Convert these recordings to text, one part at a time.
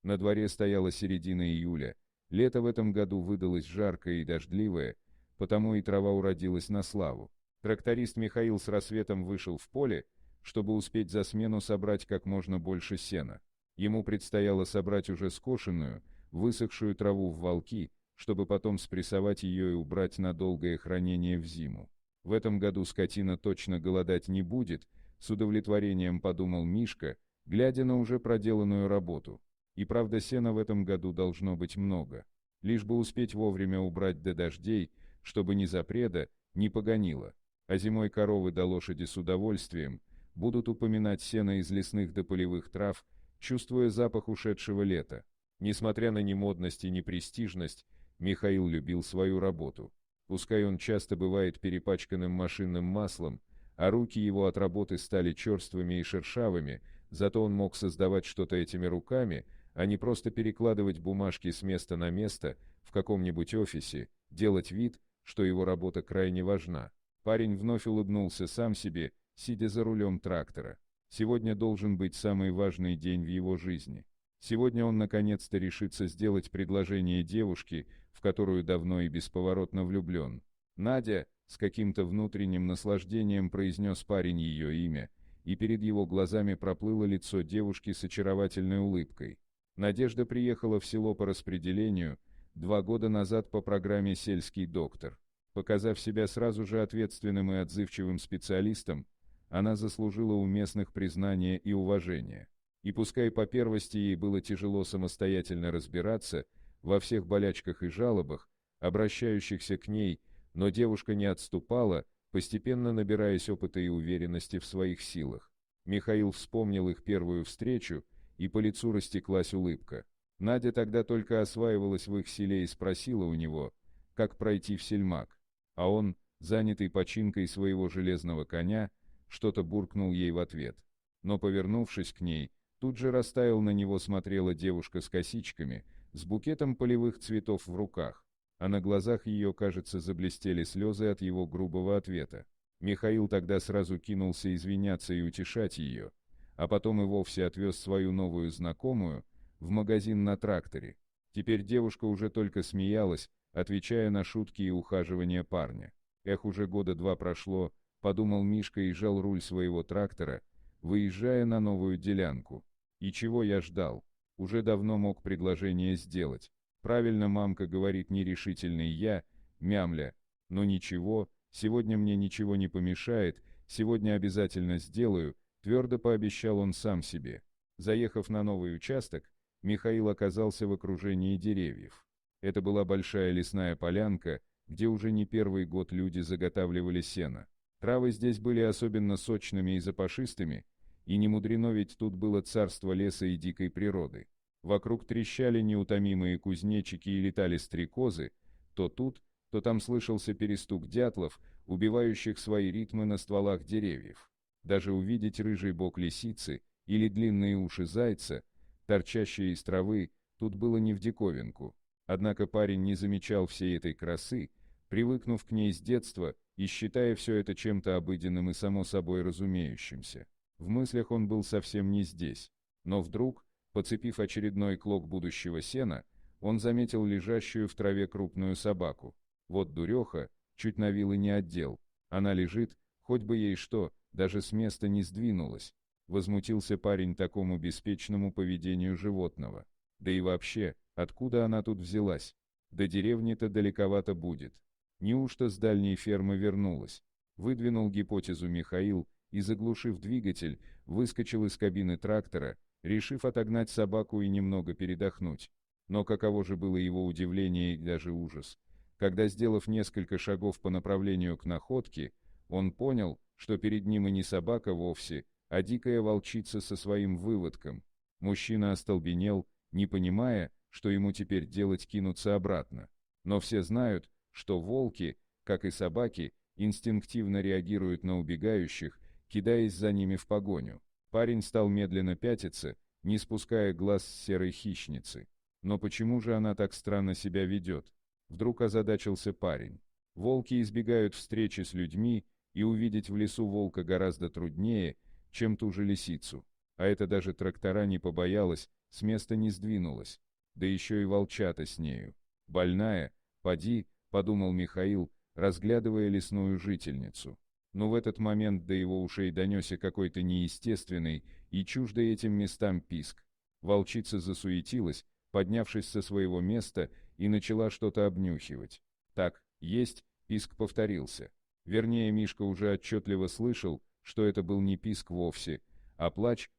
На дворе стояла середина июля. Лето в этом году выдалось жаркое и дождливое, потому и трава уродилась на славу. Тракторист Михаил с рассветом вышел в поле, чтобы успеть за смену собрать как можно больше сена. Ему предстояло собрать уже скошенную, высохшую траву в валки, чтобы потом спрессовать ее и убрать на долгое хранение в зиму. В этом году скотина точно голодать не будет, с удовлетворением подумал Мишка, глядя на уже проделанную работу. И правда, сена в этом году должно быть много. Лишь бы успеть вовремя убрать до дождей, чтобы ни запреда, ни погонило. А зимой коровы да лошади с удовольствием будут упоминать сено из лесных до полевых трав, чувствуя запах ушедшего лета. Несмотря на немодность и непрестижность, Михаил любил свою работу. Пускай он часто бывает перепачканным машинным маслом, а руки его от работы стали черствыми и шершавыми, зато он мог создавать что-то этими руками, а не просто перекладывать бумажки с места на место в каком-нибудь офисе, делать вид, что его работа крайне важна. Парень вновь улыбнулся сам себе, сидя за рулем трактора. Сегодня должен быть самый важный день в его жизни. Сегодня он наконец-то решится сделать предложение девушке, в которую давно и бесповоротно влюблен. «Надя», — с каким-то внутренним наслаждением произнес парень ее имя, и перед его глазами проплыло лицо девушки с очаровательной улыбкой. Надежда приехала в село по распределению 2 года назад по программе «Сельский доктор». Показав себя сразу же ответственным и отзывчивым специалистом, она заслужила у местных признания и уважения. И пускай по первости ей было тяжело самостоятельно разбираться во всех болячках и жалобах, обращающихся к ней, но девушка не отступала, постепенно набираясь опыта и уверенности в своих силах. Михаил вспомнил их первую встречу, и по лицу растеклась улыбка. Надя тогда только осваивалась в их селе и спросила у него, как пройти в сельмаг. А он, занятый починкой своего железного коня, что-то буркнул ей в ответ. Но, повернувшись к ней, тут же растаял на него смотрела девушка с косичками, с букетом полевых цветов в руках, а на глазах ее, кажется, заблестели слезы от его грубого ответа. Михаил тогда сразу кинулся извиняться и утешать ее, а потом и вовсе отвез свою новую знакомую в магазин на тракторе. Теперь девушка уже только смеялась, отвечая на шутки и ухаживания парня. Эх, уже года 2 прошло, подумал Мишка и жал руль своего трактора, выезжая на новую делянку. И чего я ждал? Уже давно мог предложение сделать. Правильно мамка говорит нерешительный я, мямля. Но ничего, сегодня мне ничего не помешает, сегодня обязательно сделаю, твердо пообещал он сам себе. Заехав на новый участок, Михаил оказался в окружении деревьев. Это была большая лесная полянка, где уже не первый год люди заготавливали сено. Травы здесь были особенно сочными и запашистыми, и не мудрено, ведь тут было царство леса и дикой природы. Вокруг трещали неутомимые кузнечики и летали стрекозы, то тут, то там слышался перестук дятлов, убивающих свои ритмы на стволах деревьев. Даже увидеть рыжий бок лисицы или длинные уши зайца, торчащие из травы, тут было не в диковинку. Однако парень не замечал всей этой красы, привыкнув к ней с детства и считая все это чем-то обыденным и само собой разумеющимся. В мыслях он был совсем не здесь. Но вдруг, подцепив очередной клок будущего сена, он заметил лежащую в траве крупную собаку. Вот дуреха, чуть на вилы не отдел. Она лежит, хоть бы ей что, даже с места не сдвинулась. Возмутился парень такому беспечному поведению животного. Да и вообще, откуда она тут взялась? До деревни-то далековато будет. Неужто с дальней фермы вернулась? Выдвинул гипотезу Михаил и, заглушив двигатель, выскочил из кабины трактора, решив отогнать собаку и немного передохнуть. Но каково же было его удивление и даже ужас, когда, сделав несколько шагов по направлению к находке, он понял, что перед ним и не собака вовсе, а дикая волчица со своим выводком. Мужчина остолбенел, не понимая, что ему теперь делать, кинуться обратно. Но все знают, что волки, как и собаки, инстинктивно реагируют на убегающих, кидаясь за ними в погоню. Парень стал медленно пятиться, не спуская глаз с серой хищницы. Но почему же она так странно себя ведет? Вдруг озадачился парень. Волки избегают встречи с людьми, и увидеть в лесу волка гораздо труднее, чем ту же лисицу. А это даже трактора не побоялась, с места не сдвинулась. Да еще и волчата с нею. Больная, поди, подумал Михаил, разглядывая лесную жительницу. Но в этот момент до его ушей донесся какой-то неестественный и чуждый этим местам писк. Волчица засуетилась, поднявшись со своего места, и начала что-то обнюхивать. Так, есть, писк повторился. Вернее, Мишка уже отчетливо слышал, что это был не писк вовсе, а плач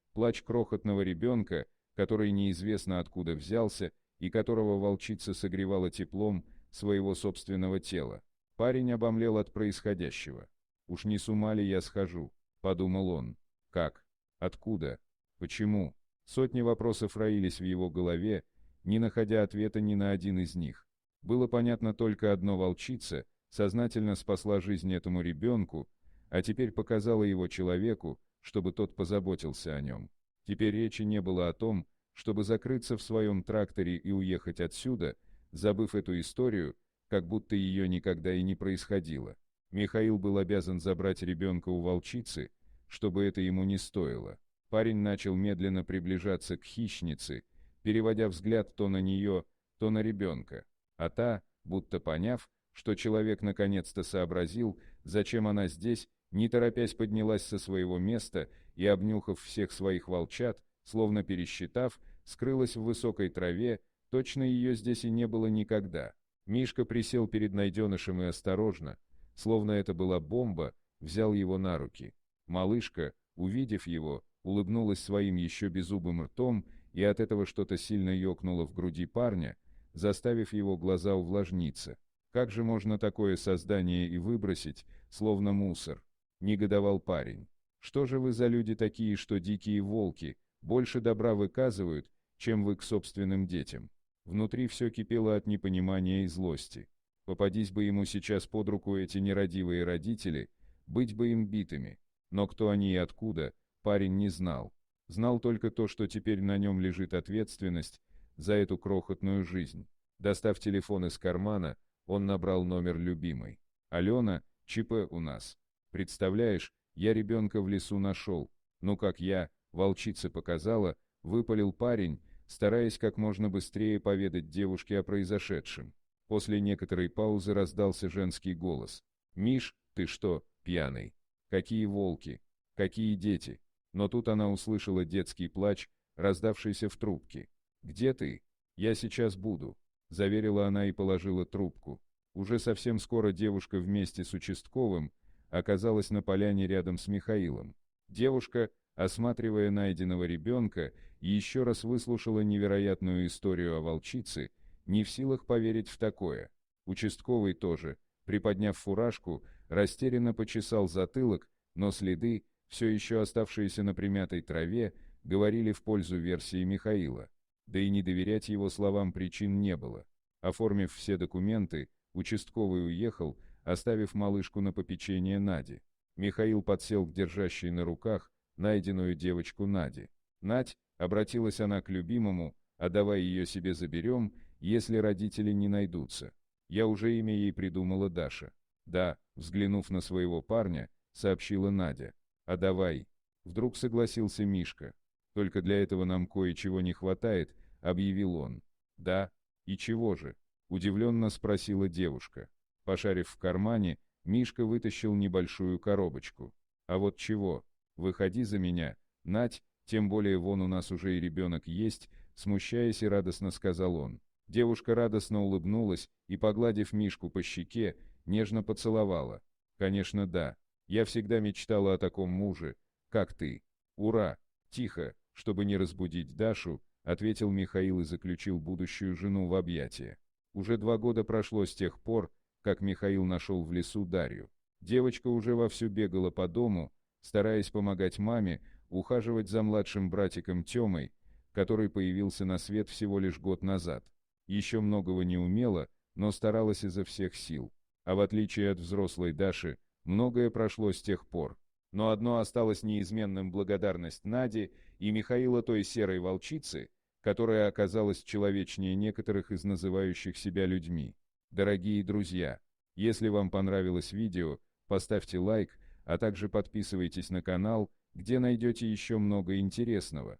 крохотного ребенка, который неизвестно откуда взялся и которого волчица согревала теплом своего собственного тела. Парень обомлел от происходящего. «Уж не с ума ли я схожу?» — подумал он. «Как? Откуда? Почему?» Сотни вопросов роились в его голове, не находя ответа ни на один из них. Было понятно только одно: волчица сознательно спасла жизнь этому ребенку, а теперь показала его человеку, чтобы тот позаботился о нем. Теперь речи не было о том, чтобы закрыться в своем тракторе и уехать отсюда, забыв эту историю, как будто ее никогда и не происходило. Михаил был обязан забрать ребенка у волчицы, чтобы это ему не стоило. Парень начал медленно приближаться к хищнице, переводя взгляд то на нее, то на ребенка. А та, будто поняв, что человек наконец-то сообразил, зачем она здесь, не торопясь поднялась со своего места и, обнюхав всех своих волчат, словно пересчитав, скрылась в высокой траве, точно ее здесь и не было никогда. Мишка присел перед найденышем и осторожно, словно это была бомба, взял его на руки. Малышка, увидев его, улыбнулась своим еще беззубым ртом, и от этого что-то сильно ёкнуло в груди парня, заставив его глаза увлажниться. «Как же можно такое создание и выбросить, словно мусор?» — негодовал парень. «Что же вы за люди такие, что дикие волки больше добра выказывают, чем вы к собственным детям?» Внутри все кипело от непонимания и злости. Попадись бы ему сейчас под руку эти нерадивые родители, быть бы им битыми. Но кто они и откуда, парень не знал. Знал только то, что теперь на нем лежит ответственность за эту крохотную жизнь. Достав телефон из кармана, он набрал номер любимой. «Алена, ЧП у нас. Представляешь, я ребенка в лесу нашел. Ну как я, волчица показала», — выпалил парень, стараясь как можно быстрее поведать девушке о произошедшем. После некоторой паузы раздался женский голос. «Миш, ты что, пьяный? Какие волки? Какие дети?» Но тут она услышала детский плач, раздавшийся в трубке. «Где ты? Я сейчас буду», — заверила она и положила трубку. Уже совсем скоро девушка вместе с участковым оказалась на поляне рядом с Михаилом. Девушка, осматривая найденного ребенка, еще раз выслушала невероятную историю о волчице, не в силах поверить в такое. Участковый тоже, приподняв фуражку, растерянно почесал затылок, но следы, все еще оставшиеся на примятой траве, говорили в пользу версии Михаила. Да и не доверять его словам причин не было. Оформив все документы, участковый уехал, оставив малышку на попечение Нади. Михаил подсел к держащей на руках найденную девочку Наде. «Надь», — обратилась она к любимому, — «а давай ее себе заберем, если родители не найдутся. Я уже имя ей придумала, Даша». «Да», — взглянув на своего парня, сообщила Надя. «А давай». Вдруг согласился Мишка. «Только для этого нам кое-чего не хватает», — объявил он. «Да? И чего же?» — удивленно спросила девушка. Пошарив в кармане, Мишка вытащил небольшую коробочку. «А вот чего? Выходи за меня, Надь, тем более вон у нас уже и ребенок есть», — смущаясь и радостно сказал он. Девушка радостно улыбнулась и, погладив Мишку по щеке, нежно поцеловала. «Конечно, да. Я всегда мечтала о таком муже, как ты. Ура!» «Тихо, чтобы не разбудить Дашу», — ответил Михаил и заключил будущую жену в объятия. Уже 2 года прошло с тех пор, как Михаил нашел в лесу Дарью. Девочка уже вовсю бегала по дому, стараясь помогать маме, ухаживать за младшим братиком Тёмой, который появился на свет всего лишь год назад. Еще многого не умела, но старалась изо всех сил. А в отличие от взрослой Даши, многое прошло с тех пор. Но одно осталось неизменным: благодарность Наде и Михаила той серой волчицы, которая оказалась человечнее некоторых из называющих себя людьми. Дорогие друзья, если вам понравилось видео, поставьте лайк, а также подписывайтесь на канал, где найдете еще много интересного.